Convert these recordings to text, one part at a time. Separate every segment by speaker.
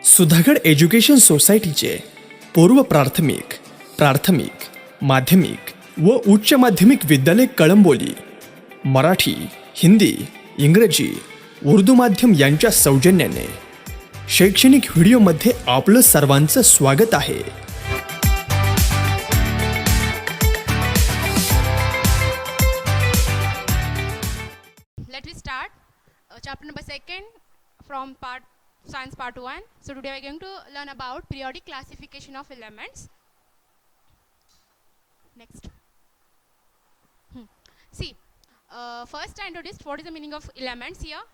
Speaker 1: Sudhagad education सोसायटीचे पूर्व प्राथमिक, प्राथमिक, माध्यमिक व उच्च माध्यमिक विद्यालय कळंबोली मराठी, हिंदी, इंग्रजी, उर्दू माध्यम यांच्या सौजन्याने शैक्षणिक व्हिडिओमध्ये आपलं सर्वांचं स्वागत आहे.
Speaker 2: Let me start chapter number 2 from science part 1. So today we are going to learn about periodic classification of elements. Next. See, first I introduced what is the meaning of elements here.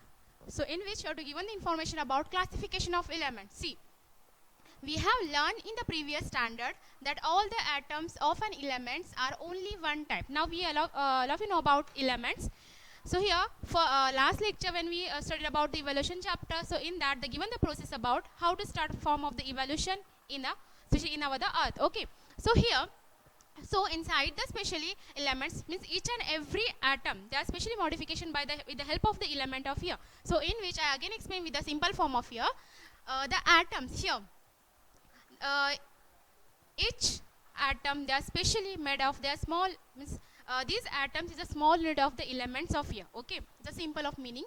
Speaker 2: So in which you have to given the information about classification of elements. See, we have learned in the previous standard that all the atoms of an elements are only one type. Now we love to know about elements. So here for last lecture when we studied about the evolution chapter, so in that they given the process about how to start form of the evolution in the especially in our the earth. Okay, so here, so inside the specially elements means each and every atom they are specially modification by with the help of the element of here. So in which I again explain with the simple form of here the atoms here, each atom they are specially made of their small means these atoms is a small unit of the elements of here. Okay, the simple of meaning.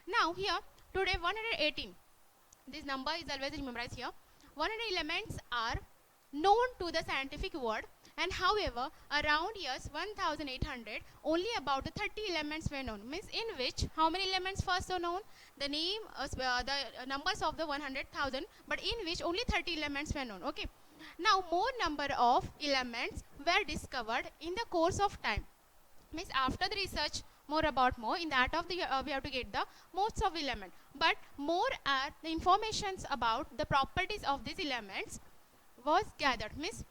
Speaker 2: Now here today 118, this number is always memorized here. 100 elements are known to the scientific world, and however around years 1800 only about 30 elements were known. Means in which how many elements first are known, the name the numbers of the 100,000, but in which only 30 elements were known. Okay, now more number of elements were discovered in the course of time. Means after the research more in that of the we have to get the most of the element, but more are the informations about the properties of these elements was gathered. Means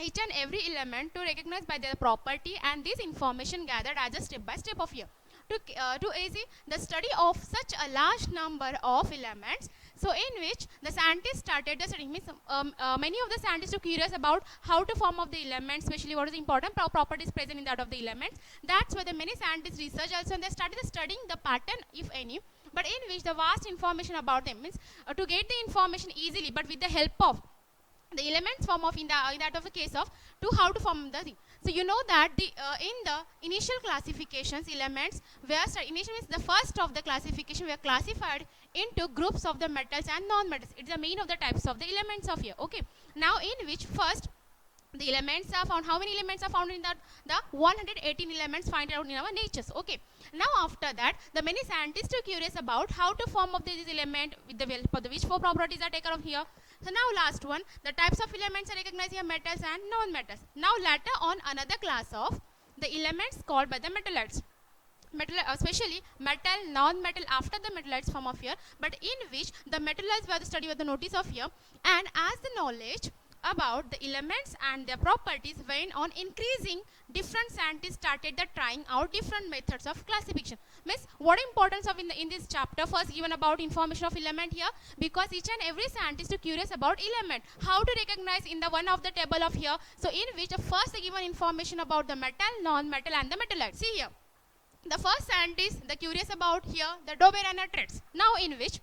Speaker 2: each and every element to recognize by their property, and this information gathered as a step by step of here to easy the study of such a large number of elements. So in which the scientists started the study. Means many of the scientists were curious about how to form of the elements, especially what is important properties present in that of the elements. That's why the many scientists research also, and they started studying the pattern if any, but in which the vast information about them. Means to get the information easily, but with the help of the elements form of in that of the case of to how to form the thing. So you know that the in the initial classifications elements were initially means the first of the classification were classified into groups of the metals and non-metals. It's the main of the types of the elements of here. Okay, now in which first the elements are found. How many elements are found in that? The 118 elements find out in our natures. Okay, now after that the many scientists are curious about how to form of this element with the for the which four properties are taken of here. So now last one, the types of elements are recognized here, metals and non-metals. Now later on another class of the elements called by the metalloids. Metal, especially metal, non-metal after the metalloids form of here, but in which the metalloids were the study of the notice of here, and as the knowledge about the elements and their properties went on increasing, different scientists started the trying out different methods of classification. Means what importance of in this chapter first given about information of element here, because each and every scientist is curious about element, how to recognize in the one of the table of here. So in which the first given information about the metal, non-metal and the metalloids. See here, the first scientist the curious about here the Dauber and traits. Now in which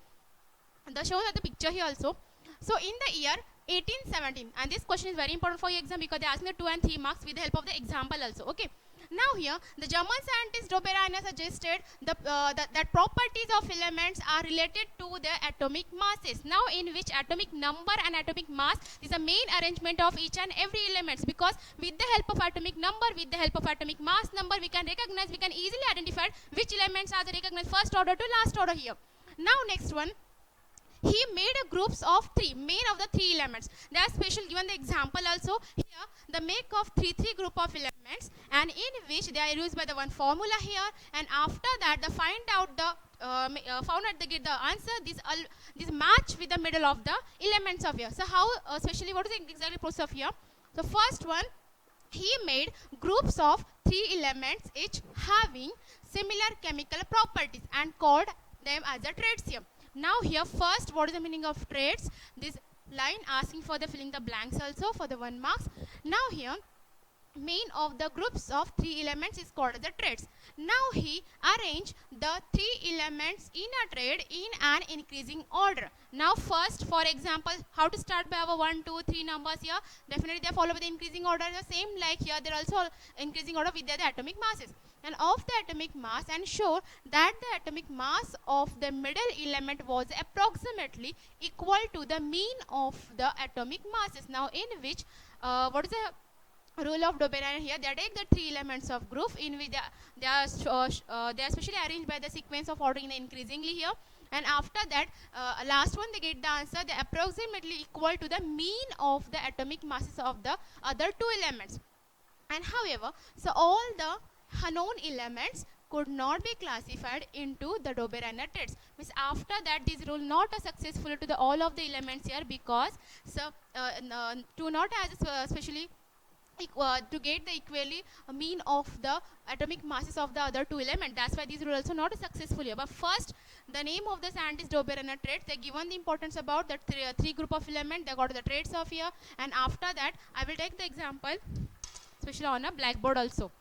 Speaker 2: the show that the picture here also. So in the year 1817, and this question is very important for your exam because they are asking the 2 and 3 marks with the help of the example also. Okay, now here the German scientist Dauber suggested that properties of elements are related to their atomic masses. Now in which atomic number and atomic mass is the main arrangement of each and every elements, because with the help of atomic number, with the help of atomic mass number, we can recognize, we can easily identify which elements are the recognized first order to last order here. Now next one, he made a groups of three, main of the three elements. They are special given the example also here, the make of three group of elements, and in which they are used by the one formula here, and after that the find out the found out get the answer this match with the middle of the elements of here. So how especially what is the exactly process of here? So first one, he made groups of three elements each having similar chemical properties and called them as the traits here. Now here first what is the meaning of traits? This line asking for the filling the blanks also for the 1 marks. Now here mean of the groups of three elements is called as the traits. Now he arranged the three elements in a trait in an increasing order. Now first, for example, how to start by our 1, 2, 3 numbers here? Definitely they follow with the increasing order, the same like here they are also increasing order with the atomic masses. And of the atomic mass, and show that the atomic mass of the middle element was approximately equal to the mean of the atomic masses. Now in which what is the rule of Doberan here? They take the three elements of group in which they are specially arranged by the sequence of ordering increasingly here, and after that last one they get the answer, they approximately equal to the mean of the atomic masses of the other two elements. And however, so all the unknown elements could not be classified into the Doberan traits. Means after that this rule not successful to the all of the elements here, because so to not as specially to get the equally mean of the atomic masses of the other two elements. That's why this rule also not successful here. But first, the name of the scientist Doberan traits, they given the importance about the three group of element, they got the traits of here, and after that I will take the example especially on a blackboard also.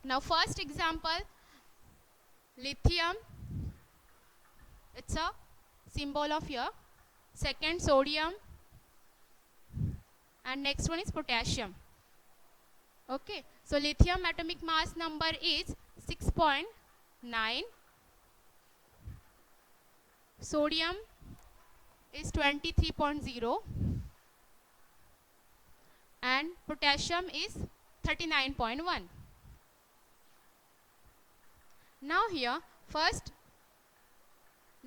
Speaker 2: Now first example, lithium, it's a symbol of here. Second, sodium, and next one is potassium. Okay, so lithium atomic mass number is 6.9, sodium is 23.0, and potassium is 39.1. Now here first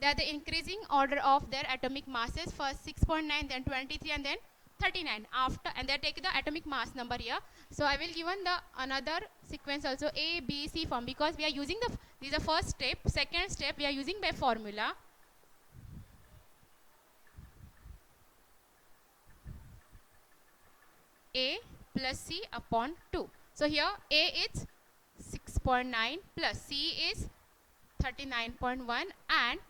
Speaker 2: they are the increasing order of their atomic masses, first 6.9, then 23, and then 39 after, and they take the atomic mass number here. So I will given the another sequence also A, B, C form, because we are using the, this is the first step. Second step we are using by formula A plus C upon 2. So here A is 6.9 plus C is 39.1 and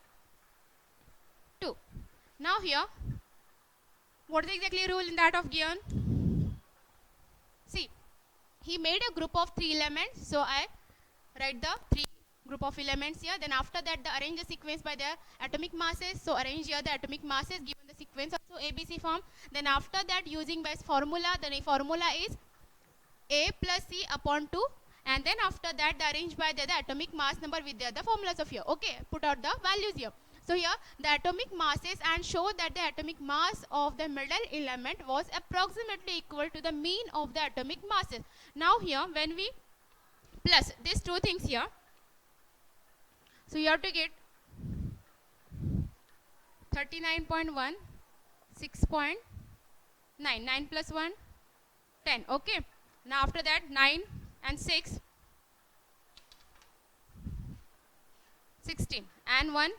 Speaker 2: 2. Now here what is exactly rule in that of Gion? See, he made a group of three elements, so I write the three group of elements here. Then after that the arrange the sequence by their atomic masses, so arrange here the atomic masses given the sequence also ABC form. Then after that using by formula, the formula is A plus C upon 2, and then after that the arrange by the atomic mass number with the other formulas of here. Okay, put out the values here. So here the atomic masses, and show that the atomic mass of the middle element was approximately equal to the mean of the atomic masses. Now here when we plus these two things here, so you have to get 39.1, 6.9, 9 plus 1, 10. Okay. Now after that 9 and 6, 16, and 1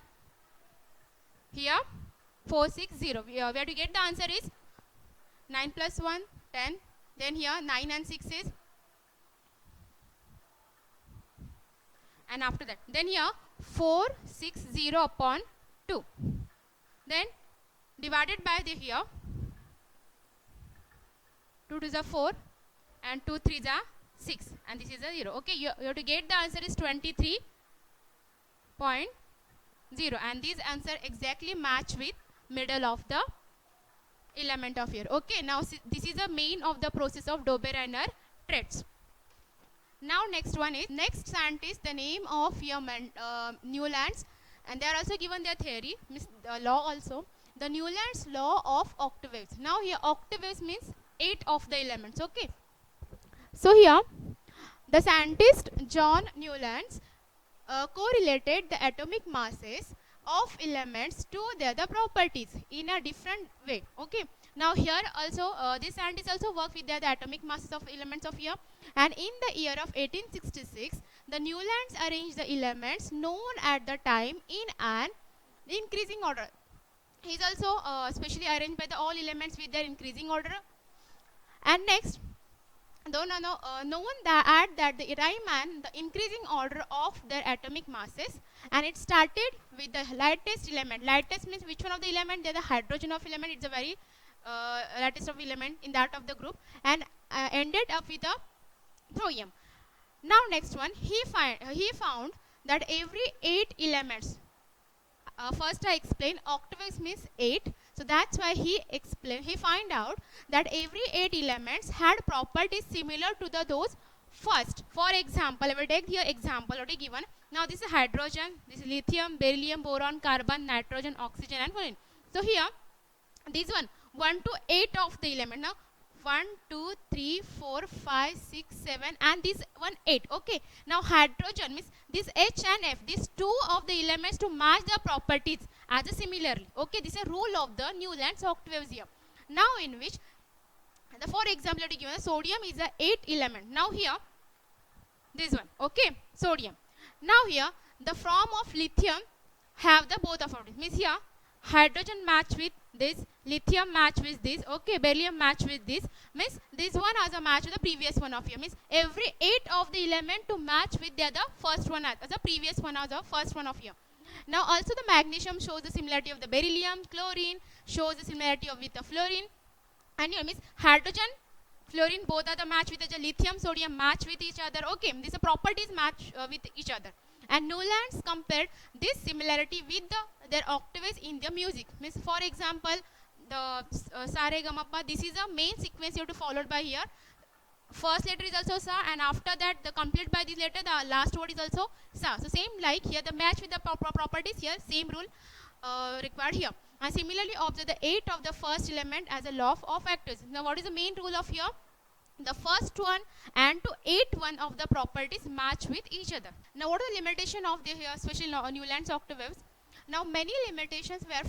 Speaker 2: here 4, 6, 0. Where to get the answer is 9 plus 1, 10. Then here 9 and 6 is, and after that then here 4, 6, 0 upon 2. Then divided by the here 2 to the 4 and 2 3 the 6, and this is a 0. Okay, you have to get the answer is 23.0, and this answer exactly match with middle of the element of here. Okay, now this is the main of the process of Dobereiner traits. Now next one is, next scientist, the name of your Newlands, and they are also given their theory, law also, the Newlands law of octaves. Now here octaves means 8 of the elements. Okay, so here the scientist John Newlands correlated the atomic masses of elements to their properties in a different way. Okay, now here also this scientist also work with the atomic masses of elements of here, and in the year of 1866 the Newlands arranged the elements known at the time in an increasing order. He is also specially arranged by the all elements with their increasing order. And next, known that at the time and the increasing order of their atomic masses, and it started with the lightest element. Lightest means which one of the element? They are the hydrogen of element. It's a very lightest of element in that of the group, and ended up with the thorium. Now next one, he found that every 8 elements, first I explained octaves means 8, so that's why he find out that every 8 elements had properties similar to those first. For example, I will take here example already given. Now this is hydrogen, this is lithium, beryllium, boron, carbon, nitrogen, oxygen and fluorine. So here this one 1 to 8 of the element. Now 1 2 3 4 5 6 7 and this one 8. Okay, now hydrogen means this H and F, these two of the elements to match the properties as a similarly. Okay, this is a rule of the Newland's octaves here. Now in which the, for example, to given sodium is a 8 element. Now here this one, okay, sodium. Now here the form of lithium have the both of it, means here hydrogen match with this, lithium match with this, okay, beryllium match with this, means this one has a match with the previous one of here, means every 8 of the element to match with the other first one as the previous one as the first one of here. Now also the magnesium shows the similarity of the beryllium, chlorine shows the similarity of with the fluorine, and here means hydrogen, fluorine both are the match with the lithium, sodium match with each other. Okay, these properties match with each other. And Newlands compared this similarity with their octaves in the music. Means for example, the sa re ga ma pa, this is a main sequence you have to followed by here. First letter is also sa, and after that the complete by this letter the last word is also sa. So same like here the match with the properties here, same rule required here. And similarly observe the 8 of the first element as a law of octaves. Now what is the main rule of here? The first one and to 8 one of the properties match with each other. Now what are the limitation of the here special Newland's octaves? Now many limitations were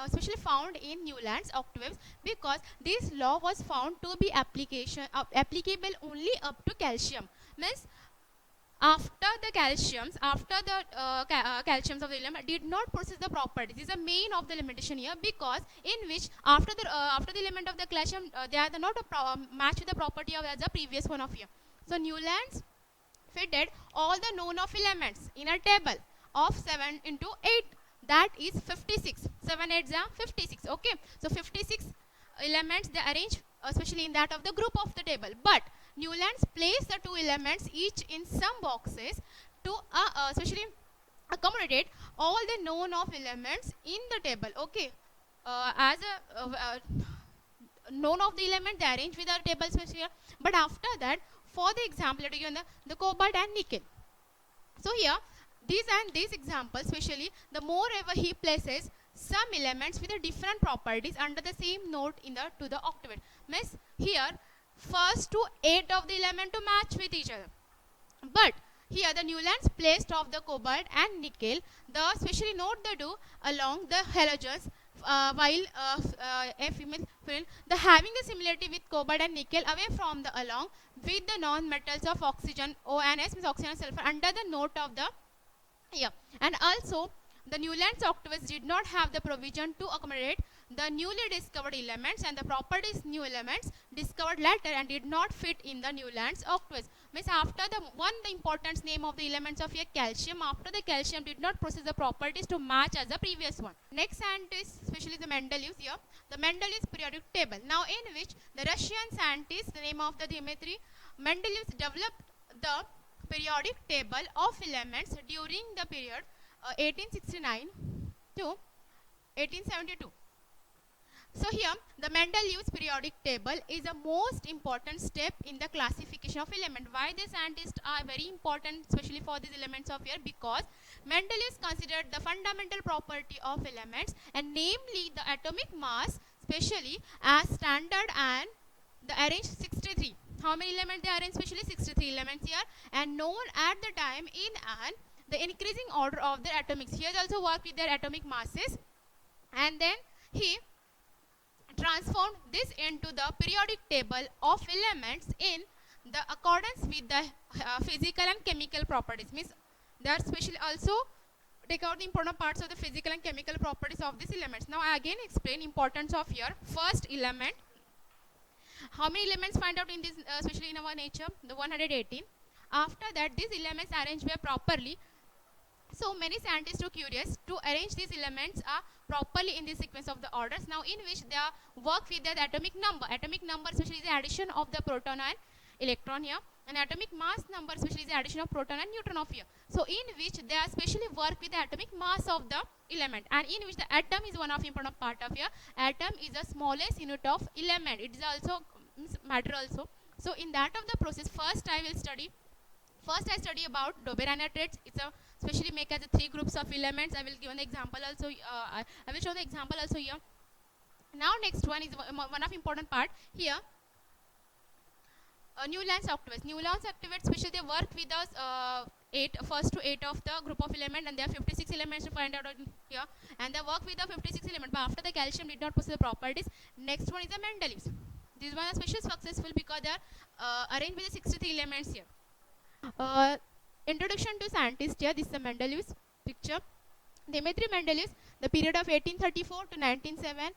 Speaker 2: especially found in Newland's octaves because this law was found to be applicable only up to calcium. Means after the calciums of the element did not possess the properties. This is the main of the limitation here, because in which after the element of the calcium they are not match with the property of the previous one of here. So Newlands fitted all the known of elements in a table of 7 into 8, that is 56. 7 8s are 56. Okay, so 56 elements they arrange especially in that of the group of the table, but Newlands placed the two elements each in some boxes to especially accommodate all the known of elements in the table. Okay, as a known of the element they arrange with our table space here, but after that for the example again the cobalt and nickel. So here these examples, especially the moreover he places some elements with a different properties under the same note in the to the octave. Means here first to 8 of the element to match with each other, but here the Newlands placed of the cobalt and nickel the especially note they do along the halogens, while the having the similarity with cobalt and nickel away from the along with the non-metals of oxygen, O and S means oxygen and sulfur under the note of the here. And also the Newlands octaves did not have the provision to accommodate the newly discovered elements and the properties new elements discovered later and did not fit in the Newlands octaves. Means after the importance name of the elements of here calcium, after the calcium did not possess the properties to match as the previous one. Next scientist, especially the Mendeleev here, the Mendeleev's periodic table. Now in which the Russian scientist, the name of the Dmitry Mendeleev, developed the periodic table of elements during the period 1869 to 1872. So here the Mendeleev's periodic table is a most important step in the classification of element. Why the scientists are very important especially for these elements of here? Because Mendeleev considered the fundamental property of elements, and namely the atomic mass especially as standard, and the arranged 63. How many elements they arranged? Especially 63 elements here, and known at the time in an the increasing order of their atomics. He has also worked with their atomic masses, and then he transformed this into the periodic table of elements in the accordance with the physical and chemical properties. Means they are specially also take out the important parts of the physical and chemical properties of these elements. Now I again explain importance of your first element. How many elements find out in this especially in our nature? The 118. After that these elements arranged were properly. So many scientists are curious to arrange these elements properly in the sequence of the orders. Now in which they work with the atomic number. Atomic number especially is the addition of the proton and electron here. An atomic mass number especially is the addition of proton and neutron of here. So in which they are specially work with the atomic mass of the element, and in which the atom is one of important part of here. Atom is the smallest unit of element. It is also matter also. So in that of the process, first I study about Doberan nitrates. It's a specially make as a 3 groups of elements. I will give an example also. I will show the example also here. Now next one is one of important part here. Newlands activates. Newlands activates specially they work with us first to 8 of the group of element, and there are 56 elements to find out here, and they work with the 56 element, but after the calcium did not possess the properties. Next one is the Mendeleevs. This one is especially successful because they are arranged with the 63 elements here. Introduction to scientists here. This is the Mendeleevs picture. Dmitry Mendeleev, the period of 1834 to 1907,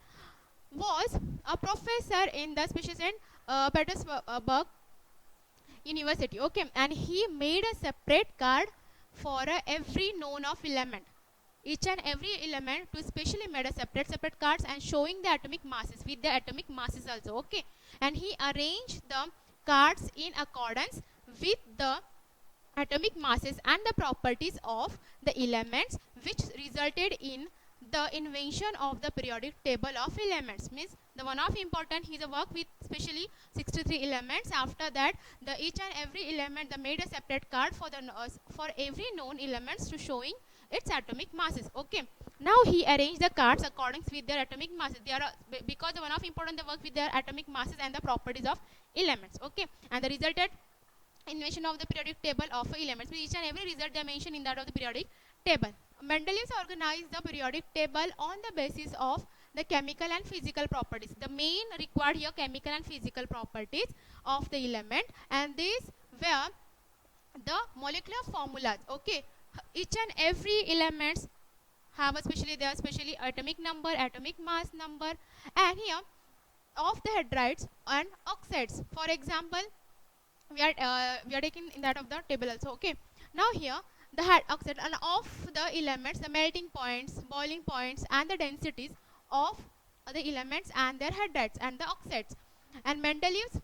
Speaker 2: was a professor in the species in Petersburg University. Okay, and he made a separate card for every known of element. Each and every element to specially made a separate cards and showing the atomic masses with the atomic masses also. Okay, and he arranged the cards in accordance with the atomic masses and the properties of the elements, which resulted in the invention of the periodic table of elements. Means the one of important, he is a work with specially 63 elements. After that, the each and every element they made a separate card for the for every known elements to showing its atomic masses. Okay, now he arranged the cards according with their atomic masses. They are because the one of important, they work with their atomic masses and the properties of elements. Okay, and the resulted invention of the periodic table of elements. Each and every result they mention in that of the periodic table. Mendeleev organized the periodic table on the basis of the chemical and physical properties. The main required here chemical and physical properties of the element, and these were the molecular formulas. Okay, each and every elements have especially their specially atomic number, atomic mass number, and here of the hydrides and oxides. For example, we are taking in that of the table also. Okay, now here the oxide and of the elements, the melting points, boiling points, and the densities of the elements and their hydrides and the oxides. And Mendeleev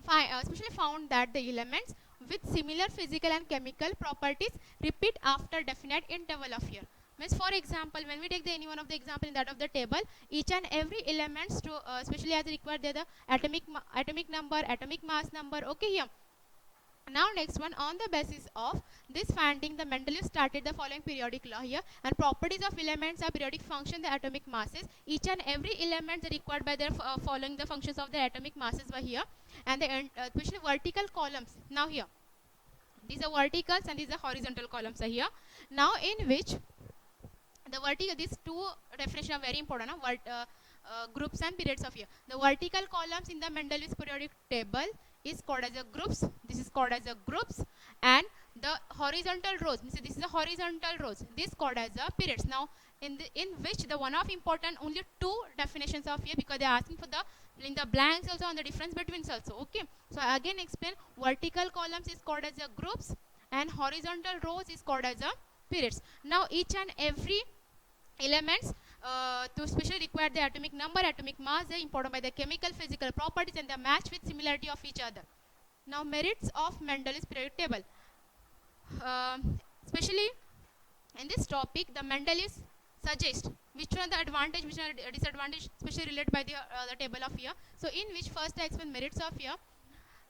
Speaker 2: especially found that the elements with similar physical and chemical properties repeat after definite interval of year. Means for example, when we take any one of the example in that of the table, each and every elements to especially as required there the atomic number, atomic mass number. Okay, here. Now next one, on the basis of this finding, the Mendeleev started the following periodic law here, and properties of elements are periodic function the atomic masses. Each and every element is required by their following the functions of the atomic masses were here, and the especially vertical columns. Now here, these are verticals and these are horizontal columns are here. Now in which the vertical, these two definitions are very important. Groups and periods of here. The vertical columns in the Mendeleev's periodic table is called as a groups. This is called as a groups, and the horizontal rows. This is a horizontal rows. This called as a periods. Now, in which the one of important only two definitions of here, because they are asking for the in the blanks also and the difference between also. Okay. So again explain, vertical columns is called as a groups, and horizontal rows is called as a periods. Now each and every elements to specially require the atomic number, atomic mass, they are important by the chemical, physical properties, and the match with similarity of each other. Now merits of Mendeleev's periodic table. Especially in this topic, the Mendeleev suggest which one the advantage, which are disadvantage, especially related by the table of here. So in which first I explain merits of here.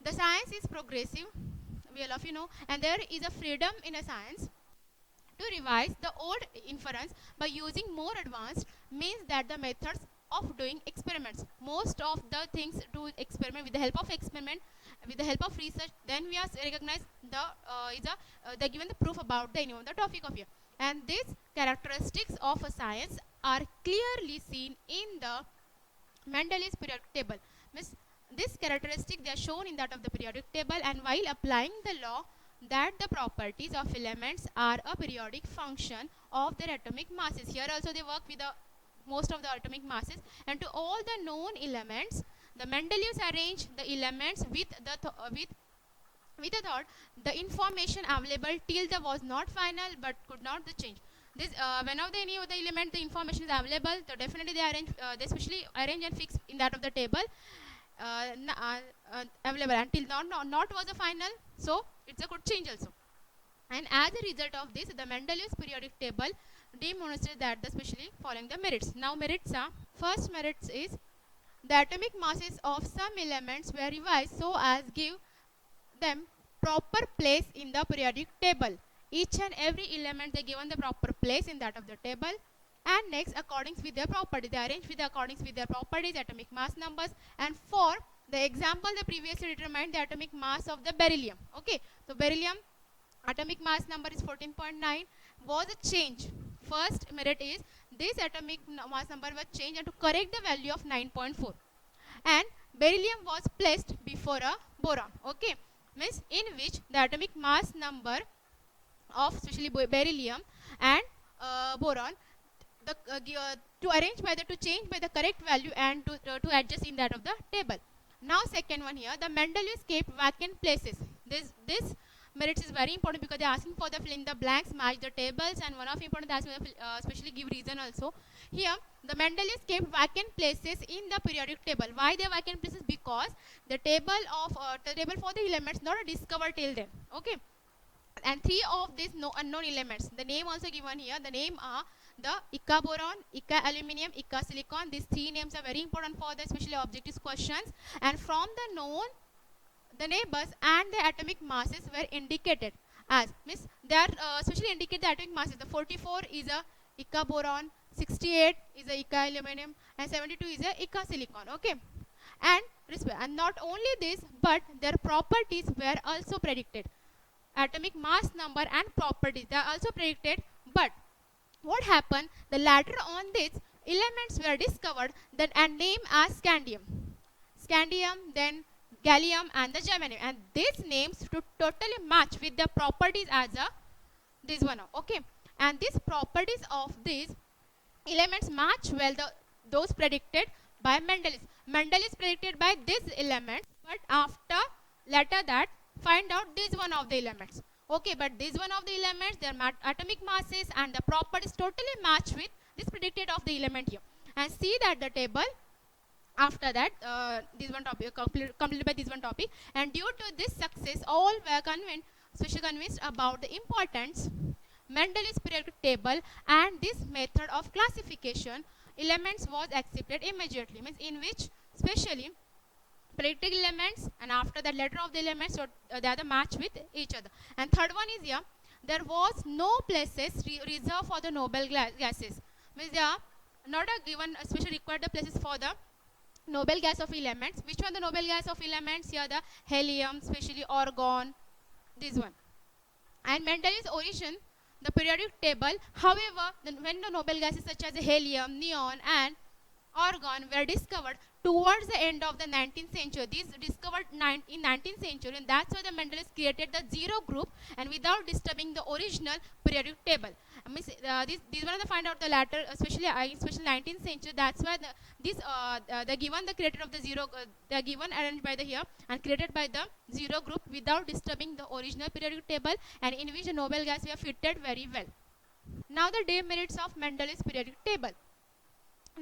Speaker 2: The science is progressive, we all of you know, and there is a freedom in a science to revise the old inference by using more advanced means that the methods of doing experiments. Most of the things do experiment with the help of experiment, with the help of research. Then we are recognize the given the proof about the the topic of here. And these characteristics of a science are clearly seen in the Mendeleev's periodic table. Means this characteristic they are shown in that of the periodic table, and while applying the law that the properties of elements are a periodic function of their atomic masses. Here also they work with the most of the atomic masses, and to all the known elements, the Mendeleevs arrange the elements with the with the thought the information available till the was not final but could not the change. This whenever they any of the element the information is available, so definitely they arrange they specially arrange and fix in that of the table, available until not was a final, so it's a good change also. And as a result of this, the Mendeleev's periodic table demonstrated that the specially following the merits. Now merits are, first merits is the atomic masses of some elements were revised so as give them proper place in the periodic table. Each and every element they given the proper place in that of the table. And next, according with their properties, they arrange with according with their properties, atomic mass numbers. And for the example, they previously determined the atomic mass of the beryllium. Okay, so beryllium atomic mass number is 14.9 was a change. First merit is this atomic mass number was changed and to correct the value of 9.4, and beryllium was placed before a boron. Okay, means in which the atomic mass number of especially beryllium and boron, the to arrange by the to change by the correct value and to adjust in that of the table. Now second one here, the Mendeleev kept vacant places. This merits is very important because they are asking for the fill in the blanks, match the tables, and one of important they ask especially give reason also. Here the Mendeleev kept vacant places in the periodic table. Why they vacant places? Because the table of the table for the elements not discovered till then. Okay, and three of these unknown elements, the name also given here, the name are the Ica boron, Ica aluminium, Ica silicon. These three names are very important for the especially objective questions, and from the known the neighbors and the atomic masses were indicated as, means they are especially indicate the atomic masses. The 44 is a Ica boron, 68 is a Ica aluminium, and 72 is a Ica silicon. Okay, and not only this, but their properties were also predicted. Atomic mass number and properties they are also predicted. But what happened? The later on these elements were discovered that and named as scandium, then gallium, and the germanium, and these names to totally match with the properties as a this one. Okay, and these properties of these elements match well those predicted by Mendeleev. Mendeleev predicted by these elements, but after later that find out this one of the elements. Okay, but this one of the elements, their atomic masses and the properties totally match with this predicted of the element here. And see that the table after that this one topic completed by this one topic. And due to this success, all were convinced about the importance Mendeleev's periodic table, and this method of classification elements was accepted immediately, means in which specially predicted elements and after that letter of the elements, so they are the match with each other. And third one is here, there was no places reserved for the noble gases, means they are not a given especially required the places for the noble gas of elements. Which one the noble gas of elements? Here the helium, especially argon, this one. And Mendeleev's origin, the periodic table. However, when the noble gases such as helium, neon, and argon were discovered towards the end of the 19th century, these discovered in 19th century, and that's why the Mendeleev created the zero group and without disturbing the original periodic table. These were the find out the latter, especially 19th century. That's why the given the creator of the zero, they are given arranged by the here and created by the zero group without disturbing the original periodic table, and in which the noble gas were fitted very well. Now the demerits of Mendeleev's periodic table.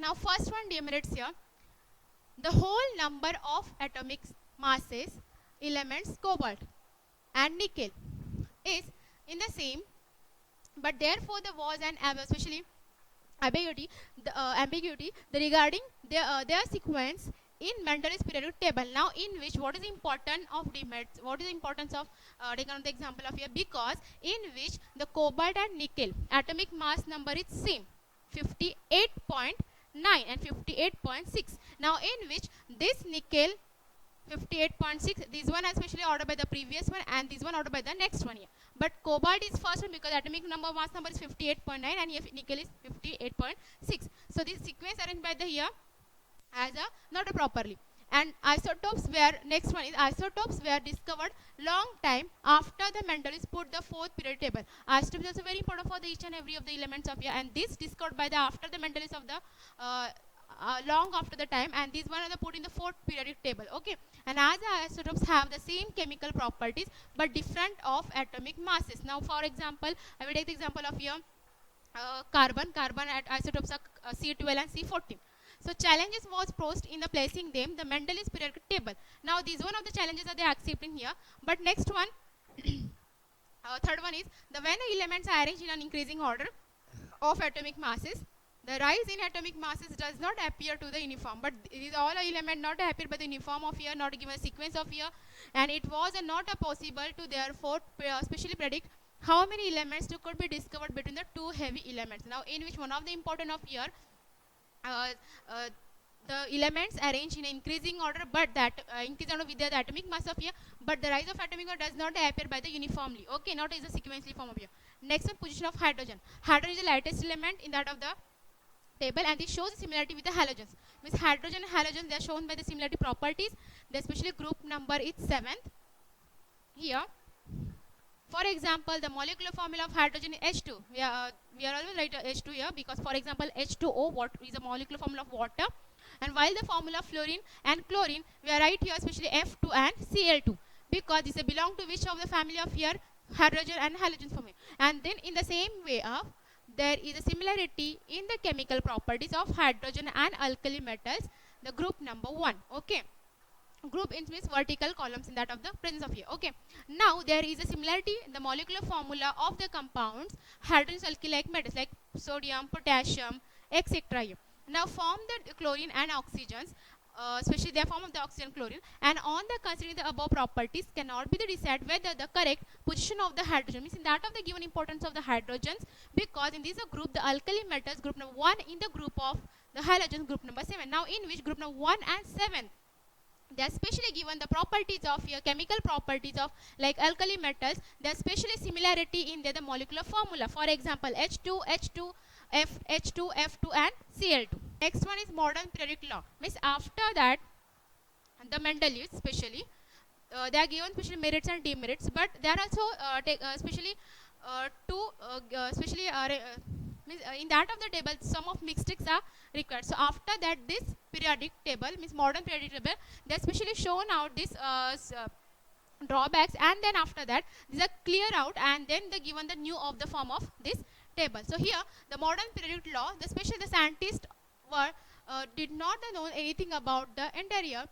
Speaker 2: Now first one demerits here, the whole number of atomic masses elements cobalt and nickel is in the same, but therefore there was an especially ambiguity regarding their sequence in Mendeleev's periodic table. Now in which what is important of demerits, what is the importance of taking the example of here, because in which the cobalt and nickel atomic mass number is same, 58.9 and 58.6. Now in which this nickel 58.6, this one especially ordered by the previous one and this one ordered by the next one here. But cobalt is first one because atomic number mass number is 58.9 and here nickel is 58.6. So this sequence arranged by the here as a not a properly. And isotopes were, next one is isotopes were discovered long time after the Mendeleev put the fourth periodic table. Isotopes is also very important for the each and every of the elements of here, and this discovered by the after the Mendeleev of the long after the time, and this one are the put in the fourth periodic table. Okay, and as the isotopes have the same chemical properties but different of atomic masses. Now for example, I will take the example of here carbon at isotopes are C12 and C14. So challenges was posed in the placing them the Mendeleev's periodic table. Now these one of the challenges are they accepting here. But next one, third one is the when the elements are arranged in an increasing order of atomic masses, the rise in atomic masses does not appear to the uniform. But these all element not appear by the uniform of here, not given a sequence of here, and it was not possible to therefore specially predict how many elements could be discovered between the two heavy elements. Now in which one of the important of here, uh, uh, the elements arranged in increasing order, but that increase order with the atomic mass of here, but the rise of atomic order does not appear by the uniformly. Okay, not is a sequentially form of here. Next one, position of hydrogen. Hydrogen is the lightest element in that of the table, and this shows similarity with the halogens. Means hydrogen and halogen, they are shown by the similarity properties. The especially group number is 7th here. For example, the molecular formula of hydrogen is H2. We are always write H2 here because, for example, H2O what is a molecular formula of water, and while the formula of fluorine and chlorine, we are write here especially F2 and Cl2 because this belong to which of the family of here, hydrogen and halogen formula. And then in the same way of there is a similarity in the chemical properties of hydrogen and alkali metals, the group number 1. Okay, group in means vertical columns in that of the presence of here. Okay, now there is a similarity in the molecular formula of the compounds hydrogen alkali like metals like sodium, potassium, etc. Now form the chlorine and oxygens, especially their form of the oxygen chlorine, and on the considering the above properties cannot be decided whether the correct position of the hydrogen means in that of the given importance of the hydrogens, because in this group the alkali metals group number 1 in the group of the halogens group number 7. Now in which group number 1 and 7 they are specially given the properties of your chemical properties of like alkali metals, they are specially similarity in the molecular formula. For example, H2, H2, H2, F2 and Cl2. Next one is modern periodic law. Means after that the Mendeleev specially they are given special merits and demerits, but they are also specially means in that of the table some of mixtics are required. So after that this periodic table means modern periodic table, they are specially shown out this drawbacks, and then after that these are clear out, and then they given the new of the form of this table. So here the modern periodic law, the especially the scientists were did not know anything about the interior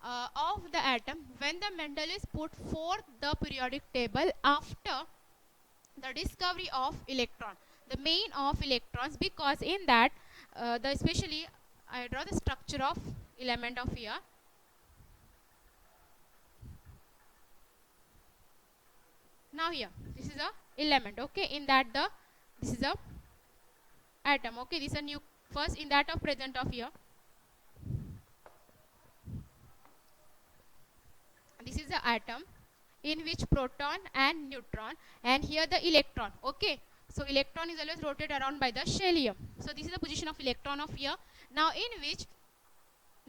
Speaker 2: of the atom when the Mendeleev put forth the periodic table after the discovery of electron, the main of electrons, because in that the especially I draw the structure of element of here. Now here this is a element. Okay, in that the this is a atom. Okay, this is a new first in that of present of here. This is the atom in which proton and neutron, and here the electron. Okay, so electron is always rotated around by the shelium. So this is the position of electron of here. Now in which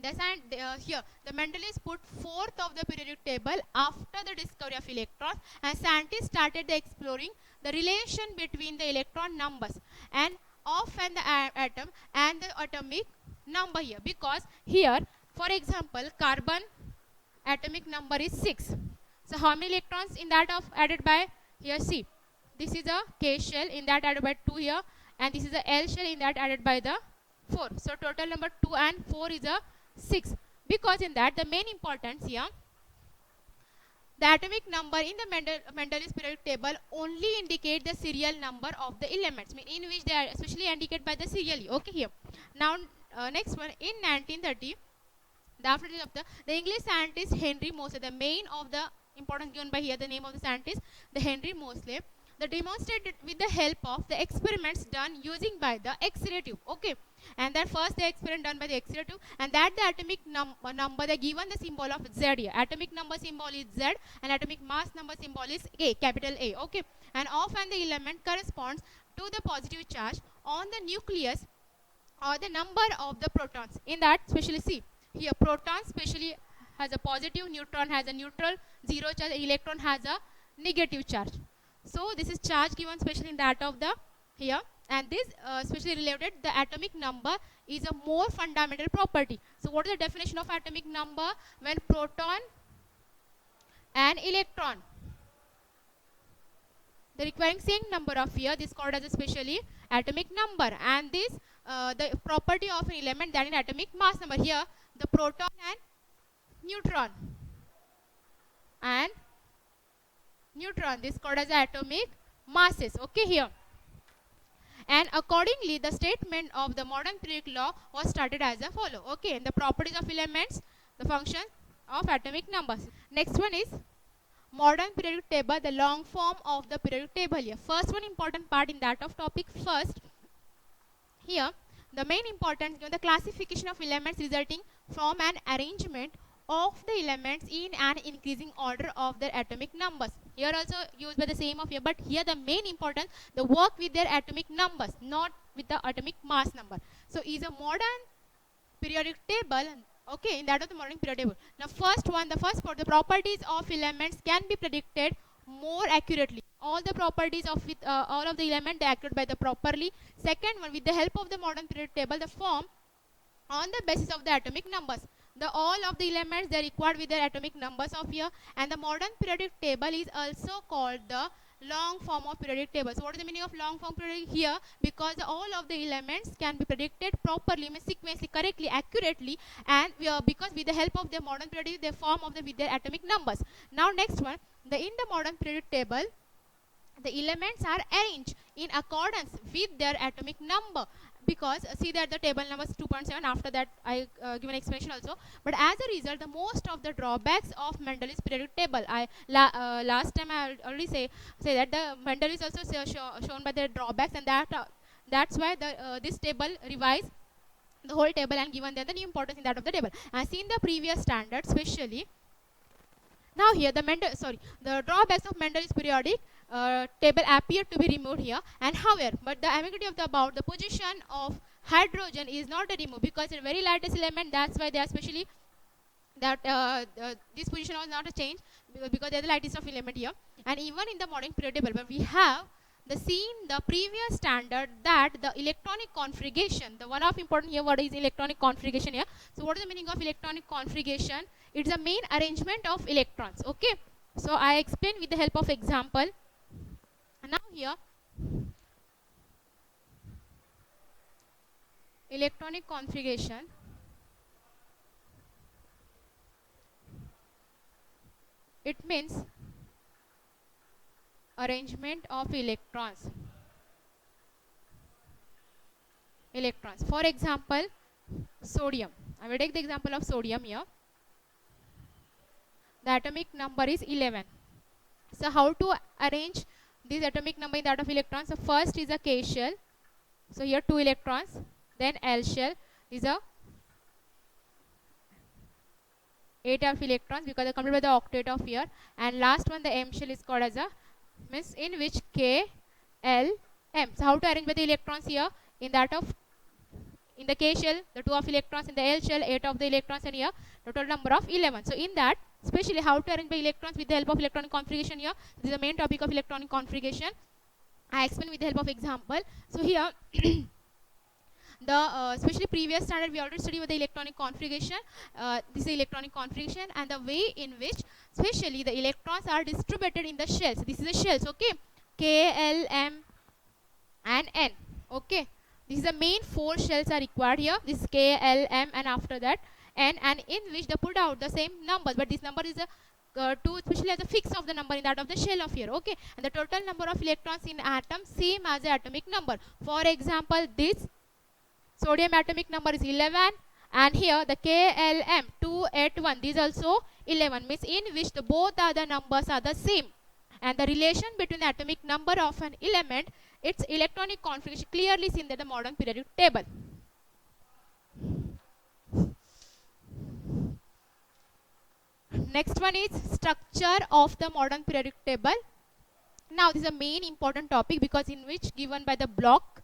Speaker 2: here the Mendeleev put forth of the periodic table after the discovery of electrons, and scientists started exploring the relation between the electron numbers and of and the atom and the atomic number here, because here for example carbon atomic number is 6. So how many electrons in that of added by here? C. This is a K shell, in that added by 2 here, and this is a L shell, in that added by the 4. So total number 2 and 4 is a 6, because in that the main importance here the atomic number in the Mendeleev's periodic table only indicate the serial number of the elements, in which they are especially indicated by the serially. Okay, here now next one in 1930 the after of the English scientist Henry Moseley, the main of the importance given by here the name of the scientist, the Henry Moseley, the demonstrated with the help of the experiments done using by the X-ray tube. Okay, and that first the experiment done by the X-ray tube, and that the atomic number they given the symbol of Z here. Atomic number symbol is Z and atomic mass number symbol is A, capital A. Okay, and of and the element corresponds to the positive charge on the nucleus or the number of the protons. In that especially see here proton specially has a positive, neutron has a neutral, zero charge, electron has a negative charge. So this is charge given specially in that of the here, and this especially related the atomic number is a more fundamental property. So what is the definition of atomic number? When proton and electron the requiring same number of here, this called as especially atomic number, and this the property of an element that is atomic mass number. Here the proton and neutron and neutron, this called as atomic masses. Okay, here. And accordingly, the statement of the modern periodic law was started as a follow. Okay, the properties of elements, the function of atomic numbers. Next one is modern periodic table, the long form of the periodic table. Here, first one important part in that of topic. First, here the main importance given the classification of elements resulting from an arrangement of the elements in an increasing order of their atomic numbers. Here also used by the same of here, but here the main importance, the work with their atomic numbers, not with the atomic mass number. So is a modern periodic table, okay, in that of the modern periodic table. Now first one, the first part, the properties of elements can be predicted more accurately. All the properties of with all of the element they accurate by the properly. Second one, with the help of the modern periodic table, the form on the basis of the atomic numbers. The all of the elements they are required with their atomic numbers of here, and the modern periodic table is also called the long form of periodic table. So what is the meaning of long form periodic here? Because all of the elements can be predicted properly, means sequentially, correctly, accurately, and because with the help of the modern periodic they form of the with their atomic numbers. Now next one, in the modern periodic table, the elements are arranged in accordance with their atomic number, because see that the table number is 2.7. After that I give an explanation also, but as a result the most of the drawbacks of Mendel's periodic table, last time I already say that the Mendel is also shown by the drawbacks, and that's why the this table revised the whole table and given them the new importance in that of the table. As in the previous standard, especially now here the drawbacks of Mendel's periodic table appear to be removed here, and however, but the ambiguity of the position of hydrogen is not removed, because it's a very lightest element. That's why they are especially that this position was not a change, because they are the lightest of element here. And even in the modern periodic table, but we have the previous standard that the electronic configuration, the one of important here, what is electronic configuration here? So what is the meaning of electronic configuration? It's the main arrangement of electrons. Okay, so I explain with the help of example. Now here electronic configuration, it means arrangement of electrons. For example, sodium. I will take the example of sodium here. The atomic number is 11. So how to arrange this atomic number in that of electrons? So first is a K shell. So here 2 electrons. Then L shell is a 8 of electrons, because they are completed by the octet of here. And last one, the M shell, is called as a, means in which K, L, M. So how to arrange by the electrons here? In the K shell, the 2 of electrons, in the L shell, 8 of the electrons, and here the total number of 11. So in that, especially how to arrange by electrons with the help of electronic configuration here. This is the main topic of electronic configuration. I explain with the help of example. So here the especially previous standard we already studied with the electronic configuration. This is electronic configuration, and the way in which especially the electrons are distributed in the shells. This is the shells, okay, K, L, M and N. Okay, this is the main 4 shells are required here. This is K, L, M, and after that N, and in which they put out the same numbers, but this number is a 2, especially as a fix of the number in that of the shell of here. Okay, and the total number of electrons in atom same as the atomic number. For example, this sodium atomic number is 11, and here the KLM 281, these also 11, means in which the both are the numbers are the same, and the relation between the atomic number of an element, its electronic configuration clearly seen in the modern periodic table. Next one is structure of the modern periodic table. Now this is a main important topic, because in which given by the block.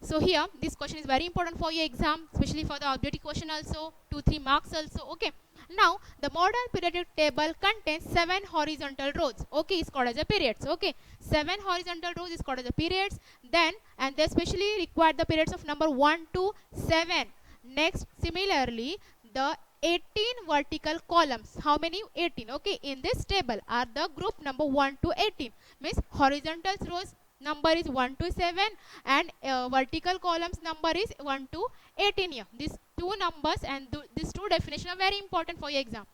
Speaker 2: So here this question is very important for your exam, especially for the objective question also, 2-3 marks also. Okay, now the modern periodic table contains 7 horizontal rows. Okay, it's called as a periods. Okay, 7 horizontal rows is called as a periods. Then, and they especially require the periods of number 1 to 7. Next, similarly, the 18 vertical columns. How many? 18. Okay, in this table are the group number 1 to 18, means horizontal rows number is 1 to 7, and vertical columns number is 1 to 18 here. These two numbers and these two definitions are very important for your exam.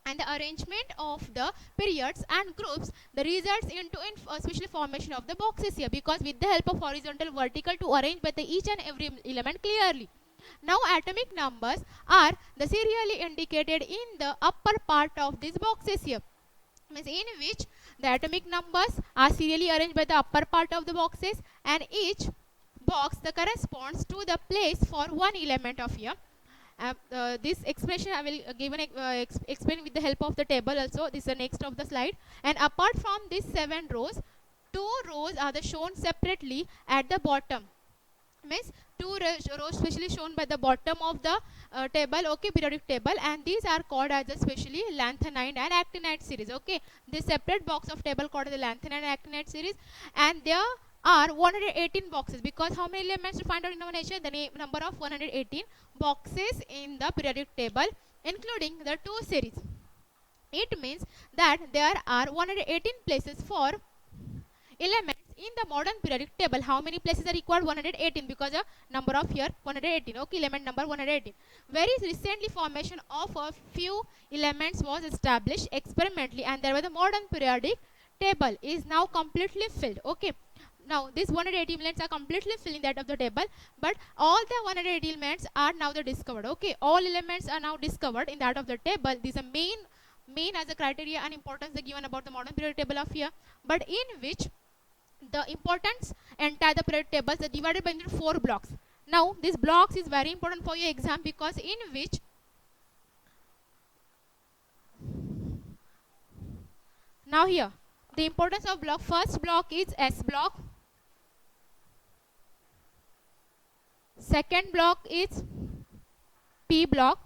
Speaker 2: And the arrangement of the periods and groups, the results into especially formation of the boxes here, because with the help of horizontal vertical to arrange by the each and every element clearly. Now atomic numbers are the serially indicated in the upper part of these boxes here, means in which the atomic numbers are serially arranged by the upper part of the boxes, and each box that corresponds to the place for one element of here. This expression I will explain with the help of the table also. This is the next of the slide. And apart from these 7 rows, 2 rows are the shown separately at the bottom. Means 2 rows specially shown by the bottom of the table, okay, periodic table, and these are called as a specially lanthanide and actinide series, okay. This separate box of table called the lanthanide and actinide series, and there are 118 boxes, because how many elements to find out in our nature? The number of 118 boxes in the periodic table, including the 2 series. It means that there are 118 places for elements in the modern periodic table. How many places are required? 118, because the number of here 118, okay, element number 118. Very recently formation of a few elements was established experimentally, and there was the modern periodic table is now completely filled, okay. Now these 180 elements are completely filling that of the table, but all the 180 elements are now the discovered, okay. All elements are now discovered in that of the table. These are main as a criteria and importance are given about the modern periodic table of here, but in which the importance entire the periodic tables are divided by into 4 blocks. Now this blocks is very important for your exam, because in which now here the importance of block, first block is S block, second block is P block,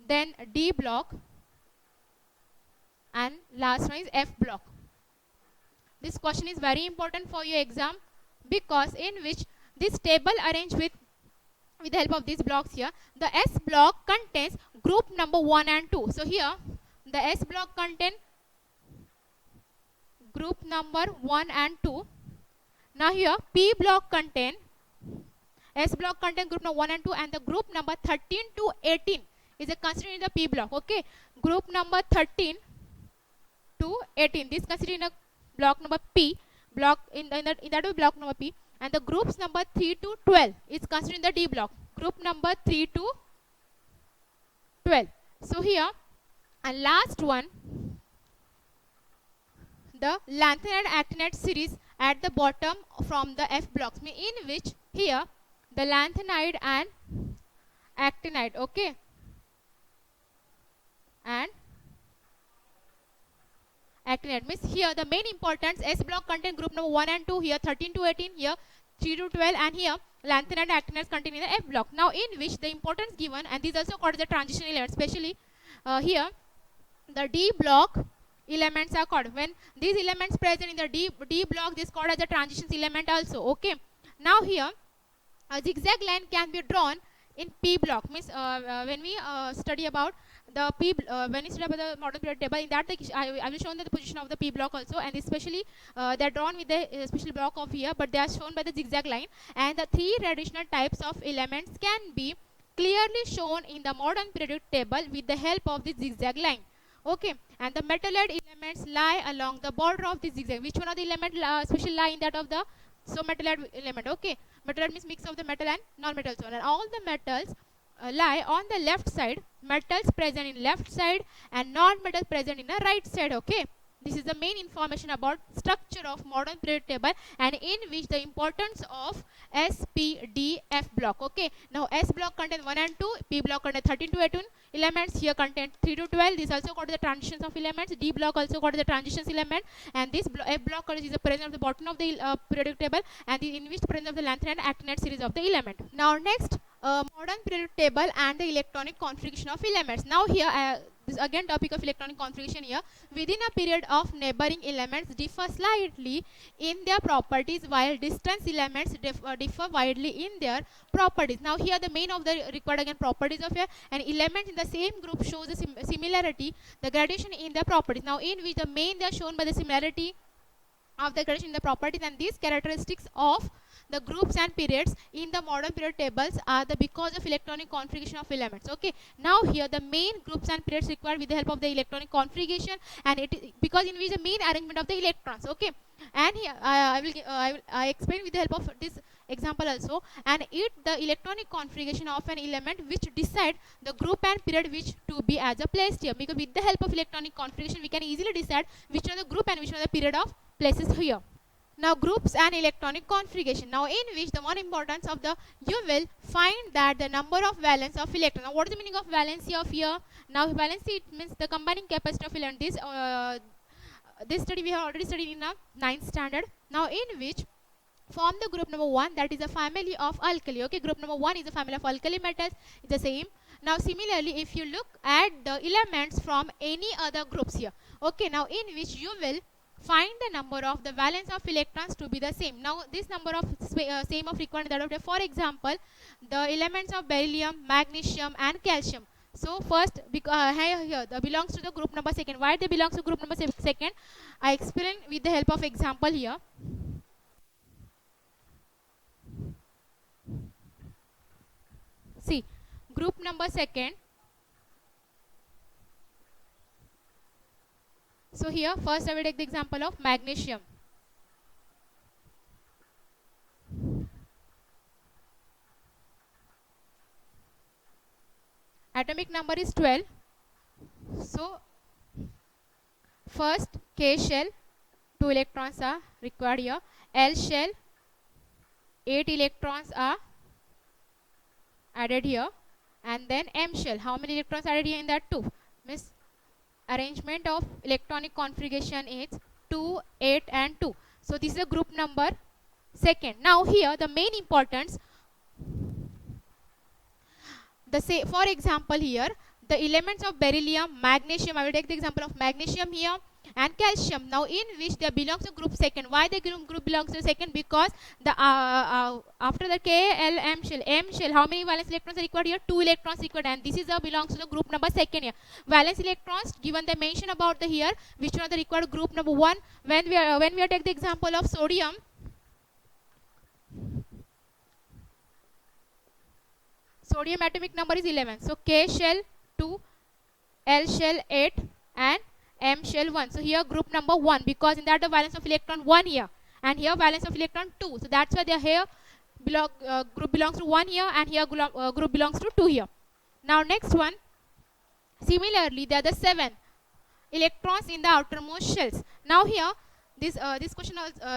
Speaker 2: then D block, and last one is F block. This question is very important for your exam, because in which this table arranged with the help of these blocks here, the S block contains group number 1 and 2. So here the S block contain group number 1 and 2. Now here P block contain, S block contain group number 1 and 2, and the group number 13 to 18 is considered in the P block, okay. Group number 13 to 18, this considered in a block number P block, in that block number P, and the groups number 3 to 12 is considered in the D block, group number 3 to 12. So here, and last one, the lanthanide and actinide series at the bottom from the F blocks, in which here the lanthanide and actinide, okay, and actinide, means here the main importance, S block contain group number 1 and 2, here 13 to 18, here 3 to 12, and here lanthanide and actinide contain in the F block. Now in which the importance given, and these also called the transition elements, especially here the D block elements are called. When these elements present in the D block, this is called as a transitions element also, okay. Now here a zigzag line can be drawn in P block, means when we study about the P, when we study about the modern periodic table, in that I will show the position of the P block also, and especially they are drawn with the special block of here, but they are shown by the zigzag line, and the 3 additional types of elements can be clearly shown in the modern periodic table with the help of the zigzag line, okay. And the metalloid elements lie along the border of the zigzag. Which one of the element especially lie in that of the metalloid element, okay. Metalloid means mix of the metal and non-metal zone, and all the metals lie on the left side, metals present in left side and non-metals present in the right side, okay. This is the main information about structure of modern periodic table, and in which the importance of S, P, D, F block, okay. Now S block contains 1 and 2, P block contains 13 to 18 elements, here contain 3 to 12, this also called the transitions of elements, D block also called the transitions element, and this F block is the present of the bottom of the periodic table, and in which the presence of the lanthanide and actinide series of the element. Now next, modern periodic table and the electronic configuration of elements. Now here This again topic of electronic configuration here. Within a period of neighboring elements differ slightly in their properties while distance elements differ widely in their properties. Now here the main of the required again properties of an element in the same group shows the similarity, the gradation in their properties. Now in which the main they are shown by the similarity of the gradation in the properties, and these characteristics of the groups and periods in the modern period tables are the because of electronic configuration of elements. Okay, now here the main groups and periods required with the help of the electronic configuration, and it is because in which the main arrangement of the electrons. Okay, and here I explain with the help of this example also, and it the electronic configuration of an element which decide the group and period which to be as a placed here, because with the help of electronic configuration we can easily decide which are the group and which are the period of places here. Now groups and electronic configuration. Now in which the more importance of the you will find that the number of valence of electron. Now what is the meaning of valency of here? Now valency it means the combining capacity of electron. This study we have already studied in a 9th standard. Now in which form the group number 1, that is a family of alkali. Okay, group number 1 is a family of alkali metals. It's the same. Now similarly if you look at the elements from any other groups here. Okay, now in which you will find the number of the valence of electrons to be the same. Now this number of same of required that of, for example, the elements of beryllium, magnesium and calcium. So first here the belongs to the group number 2nd. Why they belongs to group number 2nd? I explain with the help of example here. See, group number 2nd. So here first I will take the example of magnesium. Atomic number is 12. So first K shell 2 electrons are required here. L shell 8 electrons are added here, and then M shell, how many electrons added here in that? 2. Means arrangement of electronic configuration is 2, 8 and 2. So this is a group number 2nd. Now here the main importance, for example here the elements of beryllium, magnesium, I will take the example of magnesium here, and calcium. Now in which they belongs to group 2nd. Why the group belongs to 2nd? Because the after the K, L, M shell, how many valence electrons are required here? 2 electrons required, and this is belongs to the group number 2nd here. Valence electrons given the mention about the here which are the required group number 1. When we take the example of sodium, sodium atomic number is 11. So K shell 2, L shell 8 and M shell 1. So here group number 1, because in that the valence of electron 1 here, and here valence of electron 2. So that's why they are here group belongs to 1 here, and here group belongs to 2 here. Now next one, similarly there are the 7 electrons in the outermost shells. Now here this question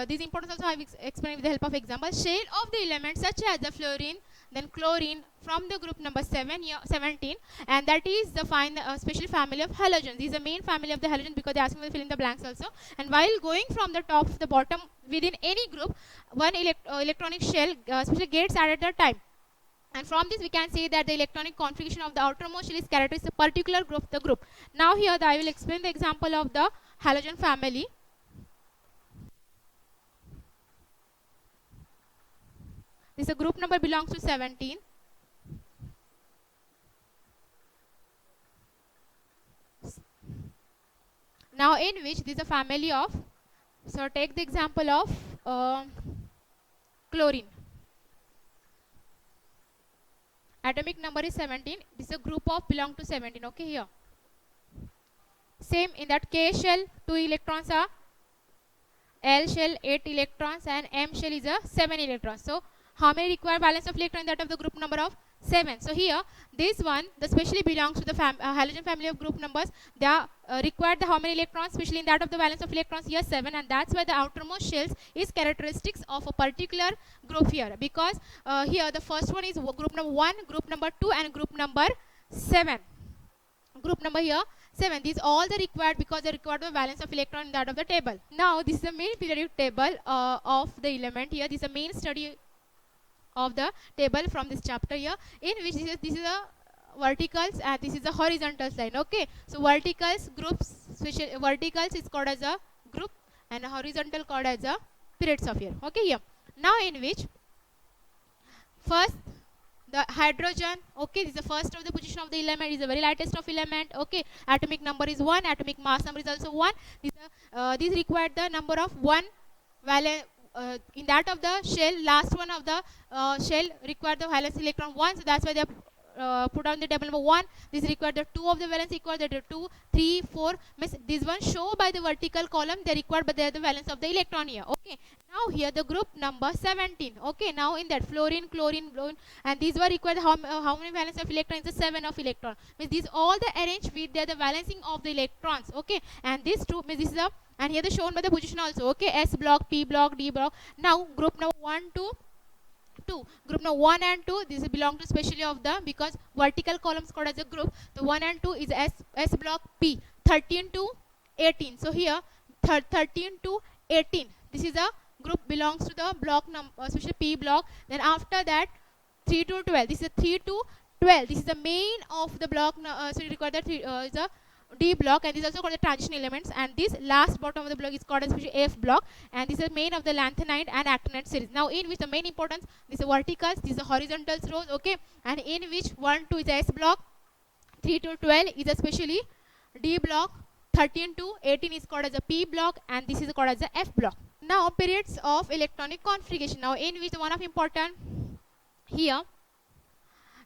Speaker 2: this importance also I have explained with the help of example. Shell of the elements such as the fluorine, then chlorine from the group number 17, and that is the special family of halogens. This is the main family of the halogen because they are asking to fill in the blanks also. And while going from the top to the bottom within any group, one electronic shell especially gets added at a time. And from this we can say that the electronic configuration of the outermost shell is characterized a particular group. Now here I will explain the example of the halogen family. This group number belongs to 17. Now in which this is a family of, so take the example of chlorine. Atomic number is 17. This is a group of belong to 17. Okay, here. Same in that K shell 2 electrons are, L shell 8 electrons, and M shell is a 7 electrons. So how many require valence of electron? That of the group number of 7. So here this one the specially belongs to the halogen family of group numbers. They are required the how many electrons, especially in that of the valence of electrons here 7, and that's why the outermost shells is characteristics of a particular group here, because here the first one is group number 1, group number 2 and group number 7. Group number here 7. These all the required because they require the valence of electron in that of the table. Now this is the main periodic table of the element here. This is the main study of the table from this chapter here, in which this is a verticals and this is the horizontal line. Okay, so verticals groups, verticals is called as a group and horizontal called as a periods of year. Okay, here now in which first the hydrogen, okay, this is the first of the position of the element, is the very lightest of element. Okay, atomic number is 1, atomic mass number is also 1. This required the number of 1 valence in that of the shell, last one of the shell required the valence electron 1, so that's why they put on the table number 1. This required the 2 of the valence equal, that 2 3 4 means this one show by the vertical column they required, but they are the valence of the electron here. Okay, now here the group number 17. Okay, now in that fluorine, chlorine, bromine, and these were required how many valence of electrons? The 7 of electron, means these all the arranged with the balancing of the electrons. Okay, and this 2 means this is a, and here the shown by the position also. Okay, S block, P block, D block. Now group number 1 to 2, group number 1 and 2, this belong to specially of the, because vertical columns called as a group, the 1 and 2 is S block P, 13 to 18. So here 13 to 18, this is a group belongs to the block number, especially P block. Then after that 3 to 12, this is a 3 to 12, this is the main of the block. So you require that is a D block, and this is also called the transition elements, and this last bottom of the block is called as F block, and this is the main of the lanthanide and actinide series. Now in which the main importance, this is verticals, this is the horizontals rows. Okay, and in which 1 2 is the S block, 3 to 12 is especially D block, 13 to 18 is called as a P block, and this is called as the F block. Now periods of electronic configuration. Now in which the one of important here,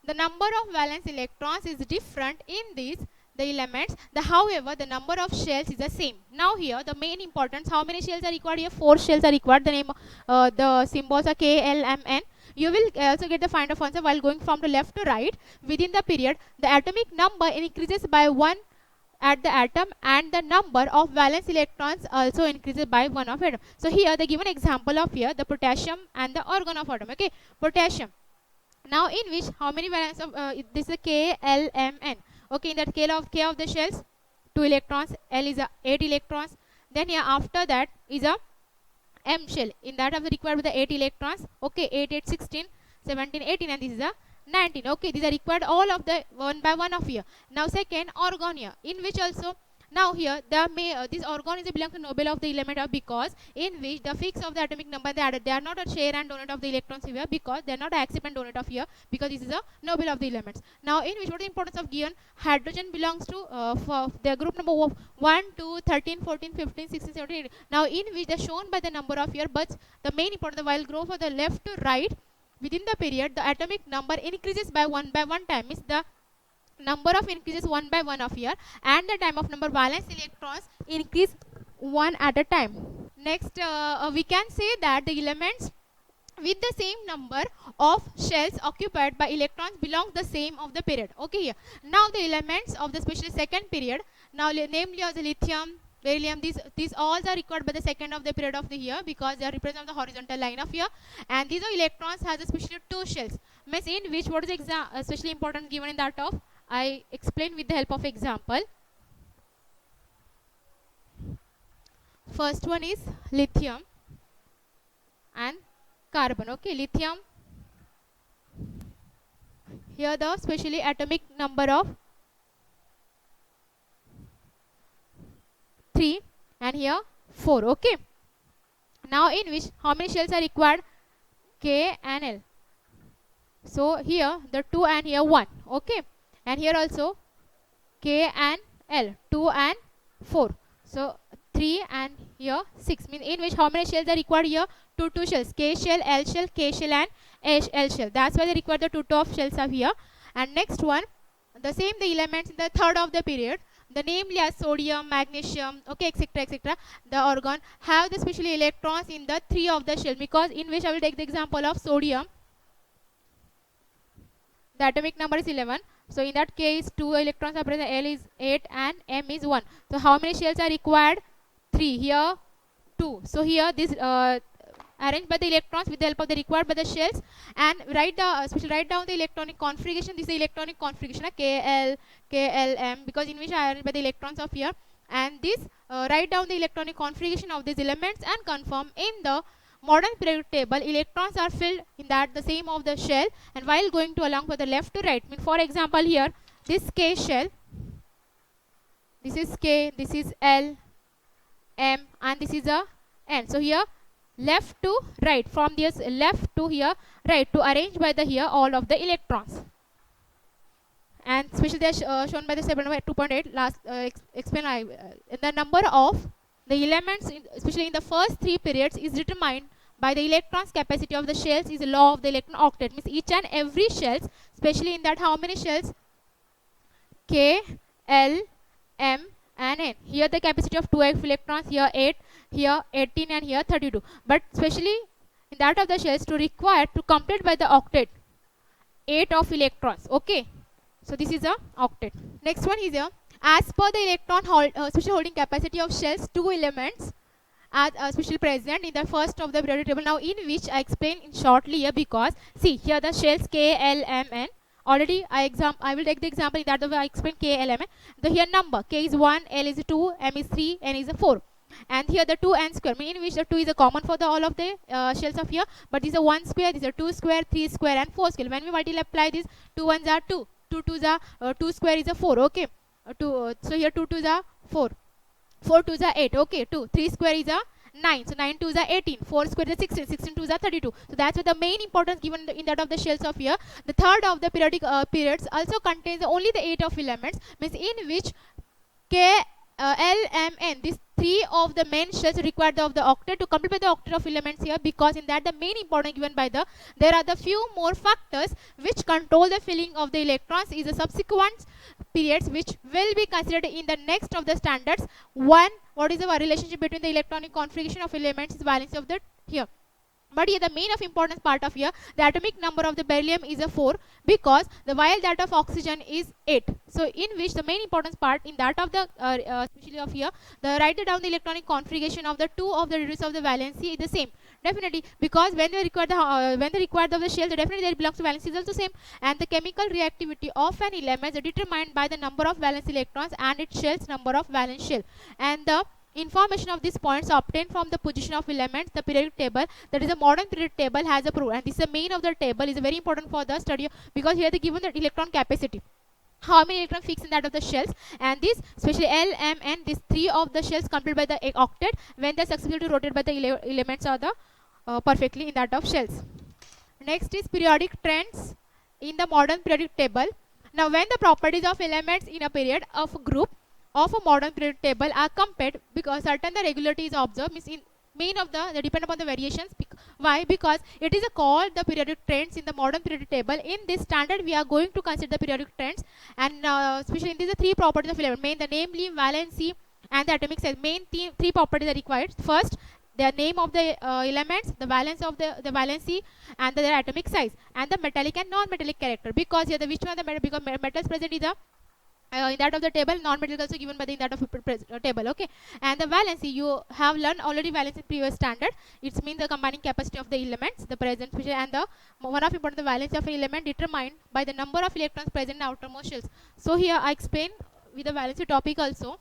Speaker 2: the number of valence electrons is different in these the elements, however the number of shells is the same. Now here the main importance, how many shells are required here? 4 shells are required. The name the symbols are K, L, M, N. You will also get the find of answer while going from the left to right. Within the period, the atomic number increases by 1 at the atom, and the number of valence electrons also increases by 1 of atom. So here they give an example of here the potassium and the organ of atom. Okay, potassium. Now in which how many valence of this is K, L, M, N. Okay, in that K of the shells 2 electrons, L is a 8 electrons. Then here after that is a M shell, in that of the required with the 8 electrons. Okay, 8 8 16 17 18, and this is a 19. Okay, these are required all of the one by one of here. Now second orgon here, in which also now here the this orgon is a belong to Nobel of the element of, because in which the fix of the atomic number they are not a share and donate of the electrons here, because they are not accept and donate of here, because this is a Nobel of the elements. Now in which what is the importance of given? Hydrogen belongs to for the group number 1 2 13 14 15 16 17 18. Now in which they are shown by the number of here, but the main importance while go from the left to right within the period, the atomic number increases by one time, means the number of increases 1 by 1 of here, and the time of number valence electrons increase 1 at a time. Next we can say that the elements with the same number of shells occupied by electrons belongs the same of the period. Okay, here now the elements of the special second period, now namely as the lithium, beryllium, these all are required by the second of the period of the year, because they are represented on the horizontal line of here, and these are electrons has especially 2 shells, means in which what is especially important given in that of I explain with the help of example. First one is lithium and carbon. Okay, lithium, here the specially atomic number of 3 and here 4. Okay, now in which how many shells are required? K and L. So here the 2 and here 1. Okay, and here also K and L, 2 and 4. So 3 and here 6, means in which how many shells are required here? 2 shells, K shell, L shell, K shell and L shell. That's why they require the 2 of shells are here. And next one, the same the elements in the third of the period, the namely as sodium, magnesium, okay, etc. The organ have the special electrons in the 3 of the shell, because in which I will take the example of sodium. The atomic number is 11. So in that case 2 electrons are present, L is 8 and M is 1. So how many shells are required? 3. Here 2. So here this arranged by the electrons with the help of the required by the shells, and write down the electronic configuration. This is the electronic configuration KLM, because in which I arranged by the electrons of here, and this write down the electronic configuration of these elements and confirm in the modern periodic table, electrons are filled in that the same of the shell, and while going to along from the left to right, mean for example here this K shell, this is K, this is L, M, and this is a N. So here left to right, from this left to here right, to arrange by the here all of the electrons, and especially they are shown by the 2.8 last explain the number of the elements especially in the first three periods is determined by the electrons capacity of the shells is the law of the electron octet, means each and every shells, especially in that how many shells, K, L, M, and N. Here the capacity of 2 electrons, here 8, here 18, and here 32. But especially in that of the shells to require to complete by the octet 8 of electrons. Okay. So this is a octet. Next one is here. As per the electron special holding capacity of shells, two elements are specially present in the first of the periodic table. Now in which I explain in shortly here, because see here the shells K, L, M, N. Already I will take the example in that way I explain K, L, M, N. The here number K is 1, L is 2, M is 3, N is 4. And here the 2 n square, in which the 2 is a common for the all of the shells of here. But this is a 1 square, this is a 2 square, 3 square, and 4 square. When we multiply this, 2 ones are 2. 2 2s are 2 square is a 4. Okay. So here 2 2s are 4. 4 2s are 8. Okay. 2. 3 square is a 9. So 9 2s are 18. 4 square is 16. 16 2s are 32. So that's why the main importance given in that of the shells of here. The third of the periodic periods also contains only the 8 of elements, means in which K, L, M, N, these three of the main shells required of the octet to complete the octet of elements here, because in that the main importance given by the there are the few more factors which control the filling of the electrons is the subsequent periods which will be considered in the next of the standards. One, what is the relationship between the electronic configuration of elements is valency of the here. But here the main of importance part of here, the atomic number of the beryllium is a 4, because the while that of oxygen is 8. So in which the main importance part in that of the especially of here, the write down the electronic configuration of the two of the reduce of the valency is the same. Definitely, because when they require of the shell, definitely they belongs to valency is also same, and the chemical reactivity of an element is determined by the number of valence electrons and its shell's number of valence shell, and the information of these points obtained from the position of elements, the periodic table, that is a modern periodic table has a proof, and this is the main of the table is very important for the study, because here they given the electron capacity, how many electron fixed in that of the shells, and this especially L, M, N, these three of the shells complete by the octet when they successfully rotated by the elements are the perfectly in that of shells. Next is periodic trends in the modern periodic table. Now when the properties of elements in a period of a group of a modern periodic table are compared, because certain the regularity is observed, means in main of the depend upon the variations. Why? Because it is called the periodic trends in the modern periodic table. In this standard we are going to consider the periodic trends, and especially in these three properties of element, main the namely valency and the atomic size. Main three properties are required. First, the name of the elements, the valence of the valency, and their atomic size, and the metallic and non-metallic character. Because here the which one the metal, because metals present is a in that of the table, non-metal also given by the in that of table. Okay, and the valency you have learned already valency in previous standard. It means the combining capacity of the elements, the present and the one of important the valency of an element determined by the number of electrons present in outermost shells. So here I explain with the valency topic also.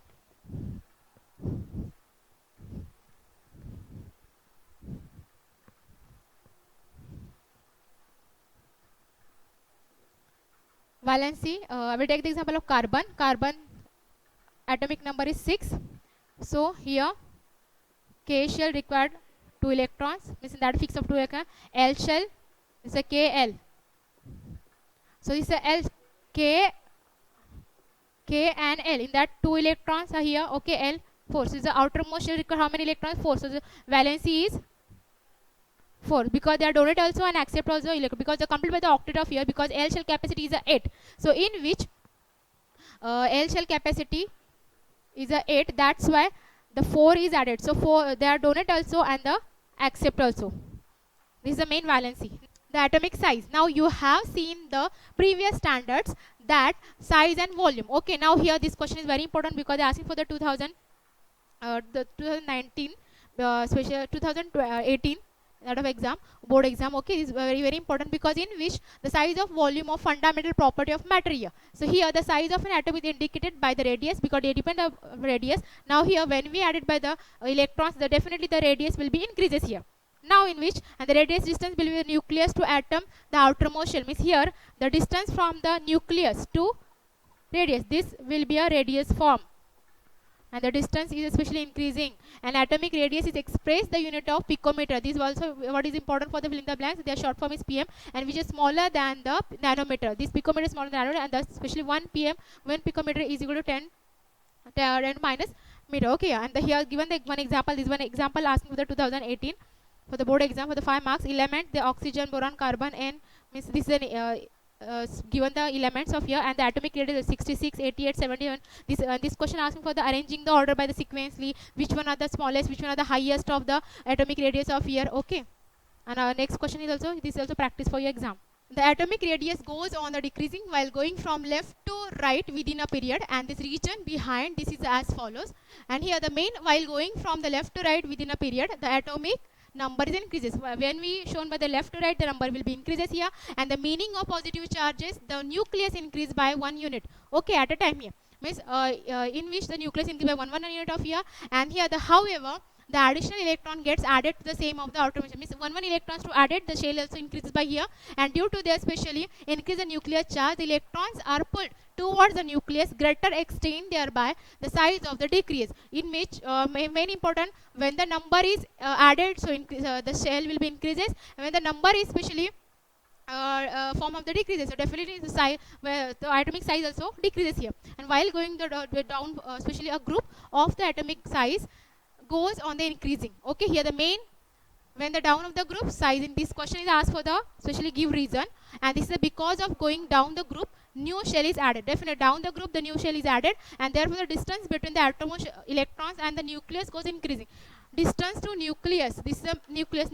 Speaker 2: Valency, I will take the example of carbon. Carbon atomic number is 6. So here K shell required 2 electrons, means in that fix of 2 electrons. L shell is a KL. So this is a L, K and L. In that 2 electrons are here. Okay, L 4. So the outermost shell require how many electrons? 4. So the valency is 4, because they are donate also and accept also electron, because they complete by the octet of here, because L shell capacity is a 8. So in which L shell capacity is a 8, that's why the 4 is added. So 4 they are donate also and the accept also. This is the main valency. The atomic size. Now you have seen the previous standards, that size and volume. Okay, now here this question is very important, because they are asking for the 2019 special 2018 out of exam, board exam. Okay, this is very important, because in which the size of volume of fundamental property of matter here. So here the size of an atom is indicated by the radius, because they depend on radius. Now here when we added by the electrons, the definitely the radius will be increases here. Now in which, and the radius distance will be the nucleus to atom, the outermost shell. Means here the distance from the nucleus to radius, this will be a radius form, and the distance is especially increasing, and atomic radius is expressed the unit of picometer. This is also what is important for the fill in the blanks. Their short form is pm, and which is smaller than the nanometer. This picometer is smaller than nanometer, and thus especially 1 pm, 1 picometer is equal to 10 minus meter. Okay, and here given the one example, this one example asking for the 2018 for the board exam for the 5 marks. Element, the oxygen, boron, carbon, and means this is an given the elements of here, and the atomic radius is 66, 88, 71. This question asking for the arranging the order by the sequentially, which one are the smallest, which one are the highest of the atomic radius of here. Okay, and our next question is also, this is also practice for your exam. The atomic radius goes on the decreasing while going from left to right within a period, and this region behind this is as follows. And here the main, while going from the left to right within a period, the atomic number is increases. When we shown by the left to right, the number will be increases here, and the meaning of positive charges, the nucleus increase by 1 unit. Okay, at a time here means in which the nucleus increase by 1 unit of here, and here the however the additional electron gets added to the same of the outermost. Means 1 electrons to added, the shell also increases by here, and due to their especially increase the nuclear charge, the electrons are pulled towards the nucleus, greater extent thereby the size of the decrease, in which main important, when the number is added, so the shell will be increases, and when the number is especially form of the decreases, so definitely the size, where the atomic size also decreases here. And while going the down, especially a group of the atomic size goes on the increasing. Okay, here the main, when the down of the group size in this question is asked for the especially give reason, and this is because of going down the group, new shell is added. Definitely down the group the new shell is added, and therefore the distance between the outermost electrons and the nucleus goes increasing. Distance to nucleus, this is a nucleus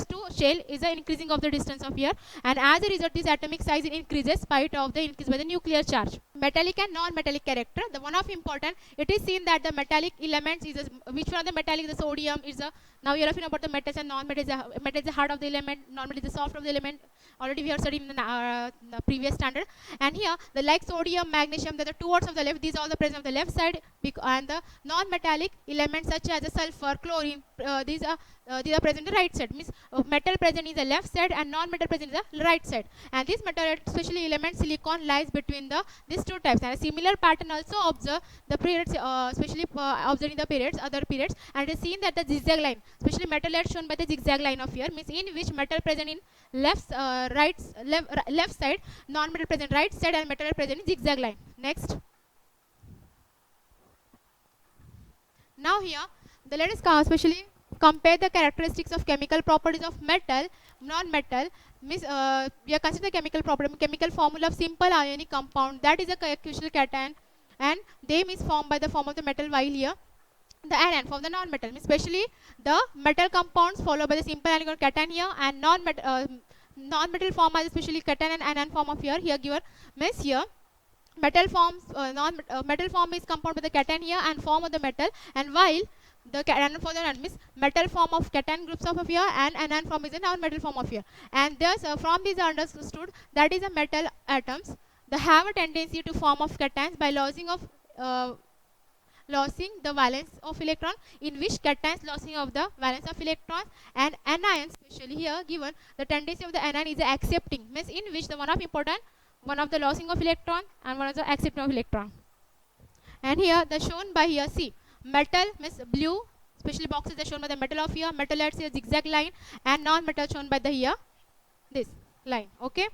Speaker 2: to shell is the increasing of the distance of here, and as a result this atomic size increases spite of the increase by the nuclear charge. Metallic and non-metallic character, the one of important, it is seen that the metallic elements is which one of the metallic, the sodium is the, now you are talking about the metals and non-metals. Metal is the heart of the element, non-metal is the soft of the element. Already we have studied in the previous standard. And here the like sodium, magnesium, the two words of the left, these are all the present of the left side, and the non-metallic elements such as the sulfur, chlorine, these are present in the right side. Means metal present is the left side and non-metal present is the right side. And this metal, especially element silicon, lies between the these two types. And a similar pattern also observe the periods, especially observing the periods, other periods, and it is seen that the zigzag line, especially metal is shown by the zigzag line of here, means in which metal present in left side, non-metal present right side, and metal present in zigzag line. Next. Now here, let us especially compare the characteristics of chemical properties of metal, non-metal. Means we are considering the chemical property, chemical formula of simple ionic compound, that is a crucial cation, and they is formed by the form of the metal, while here the anion form the non-metal. Especially the metal compounds followed by the simple ionic cation here, and non-metal form as especially cation and anion form of here given. Means here metal forms metal form is compound by the cation here and form of the metal, and while the anion form the means metal form of cation groups of here, and anion form is a non-metal form of here. And thus from this understood that is a metal atoms, they have a tendency to form of cations by losing the valence of electron, in which cations losing of the valence of electrons, and anions especially here given the tendency of the anion is accepting, means in which the one of important, one of the losing of electron and one of the accepting of electron. And here the shown by here, see metal means blue, especially boxes are shown by the metal of here, metal at here zigzag line, and non-metal shown by the here this line. Okay,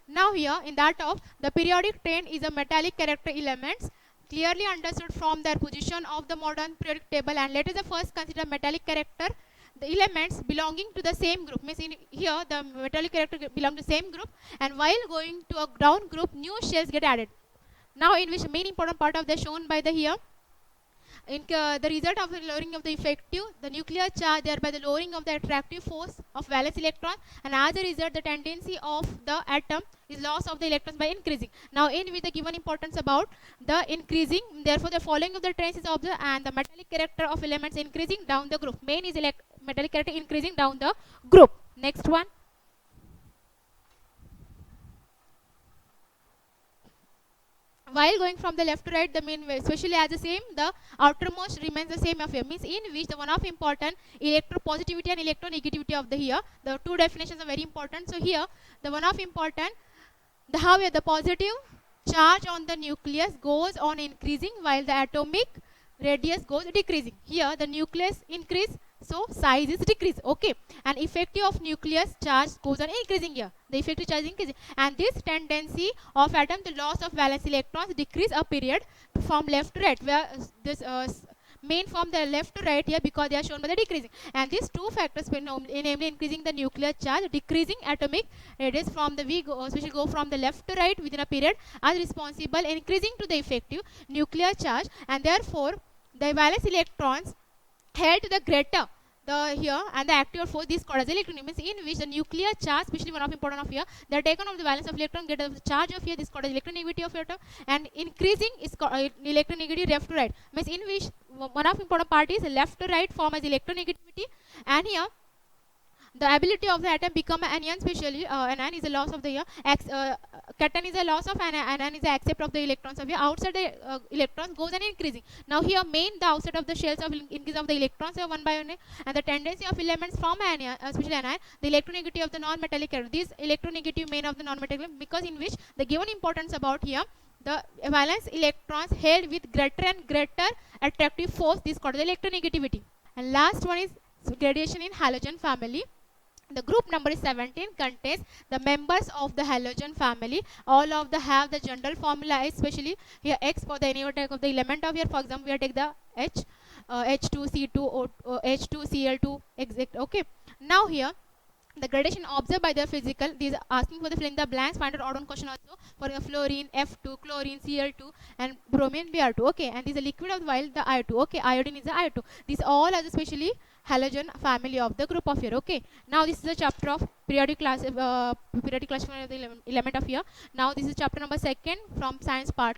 Speaker 2: now here in that of the periodic train is a metallic character elements clearly understood from their position of the modern periodic table. And let us first consider metallic character, the elements belonging to the same group, means in here the metallic character belong to the same group, and while going to a down group new shells get added. Now in which the main important part of the shown by the here, in the result of the lowering of the effective, the nuclear charge, thereby the lowering of the attractive force of valence electron, and as a result the tendency of the atom is loss of the electrons by increasing. Now in with the given importance about the increasing, therefore the following of the trains is observed, and the metallic character of elements increasing down the group. Main is metallic character increasing down the group. Next one. while going from the left to right, the main way, especially as the same, the outermost remains the same of here, means in which the one of important electropositivity and electronegativity of the here, the two definitions are very important. So here the one of important, the how the positive charge on the nucleus goes on increasing while the atomic radius goes decreasing. Here the nucleus increase, so size is decrease, okay, and effective of nucleus charge goes on increasing. Here the effective charge is increasing, and this tendency of atom to loss of valence electrons decrease a period from left to right, where this main from the left to right here, because they are shown by the decreasing, and these two factors, namely increasing the nuclear charge, decreasing atomic radius from the we go, especially go from the left to right within a period, are responsible increasing to the effective nuclear charge, and therefore the valence electrons held to the greater the here and the active force, this called as electronegativity, means in which the nuclear charge, especially one of important of here, they are taken of the valence of electron, get the charge of here, this called as electronegativity of atom, and increasing is called electronegativity left to right, means in which one of important part is left to right form as electronegativity, and here the ability of the atom become an anion, especially anion is a loss of the here, cation is a loss of anion is the accept of the electrons of here, outside the electrons goes and increasing. Now here main the outside of the shells of increase of the electrons here one by one, and the tendency of elements from anion, especially anion, the electronegativity of the non-metallic character, this electronegative main of the non-metallic, because in which the given importance about here, the valence electrons held with greater and greater attractive force, this called the electronegativity. And last one is gradation in halogen family. The group number is 17, contains the members of the halogen family. All of the have the general formula, especially here X for the any type of the element of here. For example, we take the H, H2C2, H2Cl2, exact. Okay. Now here the gradation observed by the physical, these are asking for the fill in the blanks, find out odd one question also for the fluorine F2, chlorine Cl2, and bromine Br2. Okay, and this is a liquid of while the I2. Okay, iodine is the I2. These all are especially halogen family of the group of here. Okay, now this is the chapter of periodic classification of the element of here. Now this is chapter number 2 from science part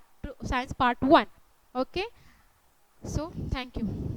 Speaker 2: 1. Okay, so thank you.